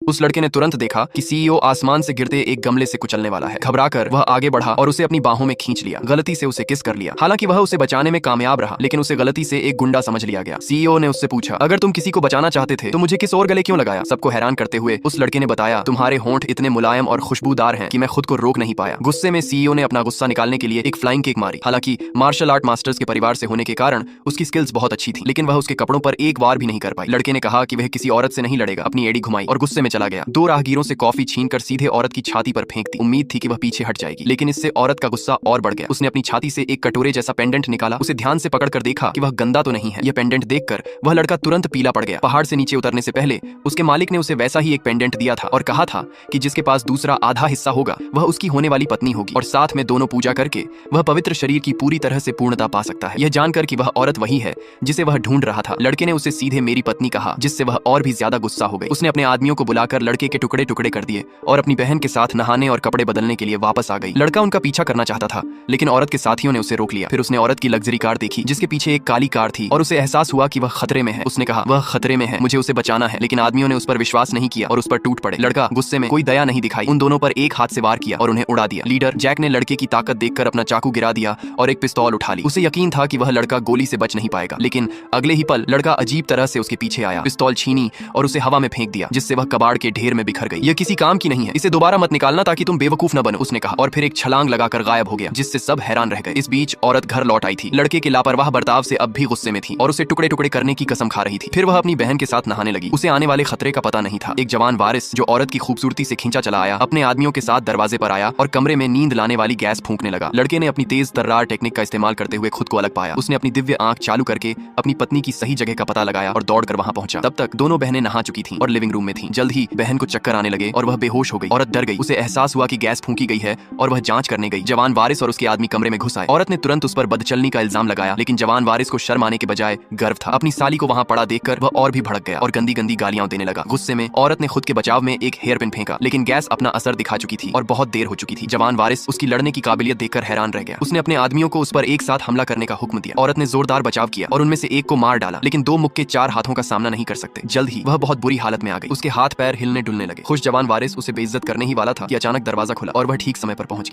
उस लड़के ने तुरंत देखा कि सीईओ आसमान से गिरते एक गमले से कुचलने वाला है। घबराकर वह आगे बढ़ा और उसे अपनी बाहों में खींच लिया। गलती से उसे किस कर लिया। हालांकि वह उसे बचाने में कामयाब रहा, लेकिन उसे गलती से एक गुंडा समझ लिया गया। सीईओ ने उससे पूछा, अगर तुम किसी को बचाना चाहते थे तो मुझे किस और गले क्यों लगाया? सबको हैरान करते हुए उस लड़के ने बताया, तुम्हारे होंठ इतने मुलायम और खुशबूदार हैं कि मैं खुद को रोक नहीं पाया। गुस्से में सीईओ ने अपना गुस्सा निकालने के लिए एक फ्लाइंग किक मारी। हालांकि मार्शल आर्ट मास्टर्स के परिवार से होने के कारण उसकी स्किल्स बहुत अच्छी थी, लेकिन वह उसके कपड़ों पर एक वार भी नहीं कर पाई। लड़के ने कहा कि वह किसी औरत से नहीं लड़ेगा। अपनी एड़ी घुमाई और गुस्से में चला गया। दो राहगीरों से कॉफी छीनकर सीधे औरत की छाती पर फेंक दी। उम्मीद थी कि वह पीछे हट जाएगी, लेकिन इससे औरत का गुस्सा और बढ़ गया। उसने अपनी छाती से एक कटोरे जैसा पेंडेंट निकाला। उसे ध्यान से पकड़कर देखा कि वह गंदा तो नहीं है। यह पेंडेंट देखकर वह लड़का तुरंत पीला पड़ गया। पहाड़ से नीचे उतरने से पहले उसके मालिक ने उसे वैसा ही एक पेंडेंट दिया था और कहा था कि जिसके पास दूसरा आधा हिस्सा होगा वह उसकी होने वाली पत्नी होगी, और साथ में दोनों पूजा करके वह पवित्र शरीर की पूरी तरह से पूर्णता पा सकता है। यह जानकर कि वह औरत वही है जिसे वह ढूंढ रहा था, लड़के ने उसे सीधे मेरी पत्नी कहा, जिससे वह और भी ज्यादा गुस्सा हो गई। उसने अपने आदमियों को बुलाकर लड़के के टुकड़े टुकड़े कर दिए और अपनी बहन के साथ नहाने और कपड़े बदलने के लिए वापस आ गई। लड़का उनका पीछा करना चाहता था, लेकिन औरत के साथियों ने उसे रोक लिया। फिर उसने औरत की लग्जरी कार देखी जिसके पीछे एक काली कार थी और उसे एहसास हुआ कि वह खतरे में है। उसने कहा, वह खतरे में है, मुझे उसे बचाना है। लेकिन आदमियों ने उस पर विश्वास नहीं किया और उस पर टूट पड़े। लड़का गुस्से में कोई दया नहीं दिखाई, उन दोनों पर एक हाथ से वार किया और उन्हें उड़ा दिया। लीडर जैक ने लड़के की ताकत देखकर अपना चाकू गिरा दिया और एक पिस्तौल उठा ली। उसे यकीन था कि वह लड़का गोली से बच नहीं पाएगा, लेकिन अगले ही पल लड़का अजीब तरह से उसके पीछे आया, पिस्तौल छीनी और उसे हवा में फेंक दिया, जिससे वह कबाड़ के ढेर में बिखर गई। यह किसी काम की नहीं है, इसे दोबारा मत निकालना ताकि तुम बेवकूफ न बनो, उसने कहा, और फिर एक छलांग लगाकर गायब हो गया, जिससे सब हैरान रह गए। इस बीच औरत घर लौट आई थी। लड़के के लापरवाह बर्ताव से अब भी गुस्से में थी और उसे टुकड़े टुकड़े करने की कसम खा रही थी। फिर वह अपनी बहन के साथ नहाने लगी। उसे आने वाले खतरे का पता नहीं था। एक जवान वारिस जो औरत की खूबसूरती से खींचा चला आया, अपने आदमियों के साथ दरवाजे पर आया और कमरे में नींद लाने वाली गैस फूंकने लगा। लड़के ने अपनी तेज तर्रार टेक्निक का इस्तेमाल करते हुए खुद को अलग पाया। उसने अपनी दिव्य आंख चालू करके अपनी पत्नी की सही जगह का पता लगाया और दौड़कर वहां पहुंचा। तब तक दोनों बहनें नहा चुकी थीं और लिविंग रूम में थीं। जल्द ही बहन को चक्कर आने लगे और वह बेहोश हो गई। औरत डर गई। उसे एहसास हुआ कि गैस फूंकी गई है और वह जांच करने गई। जवान वारिस और उसके आदमी कमरे में घुस आए। औरत ने तुरंत उस पर बदचलनी का इल्जाम लगाया, लेकिन जवान वारिस को शर्म आने के बजाय गर्व था। अपनी साली को वहां पड़ा देखकर वह और भी भड़क गया और गंदी गंदी गालियां देने लगा। गुस्से में औरत ने खुद के बचाव में एक हेयर पिन फेंका, लेकिन गैस अपना असर दिखा चुकी थी और बहुत देर हो चुकी थी। जवान वारिस उसकी लड़ने की काबिलियत देखकर हैरान रह गया। उसने अपने आदमियों को उस पर एक साथ हमला करने का हुक्म दिया। औरत ने जोरदार बचाव किया और उनमें से एक को मार डाला, लेकिन दो मुक्के चार हाथों का सामना नहीं कर सकते। जल्द ही वह बहुत बुरी हालत में आ गई। उसके हाथ पैर हिलने डुलने लगे। खुश जवान वारिस उसे बेइज्जत करने ही वाला था कि अचानक दरवाजा खुला और वह ठीक समय पर पहुंच गया।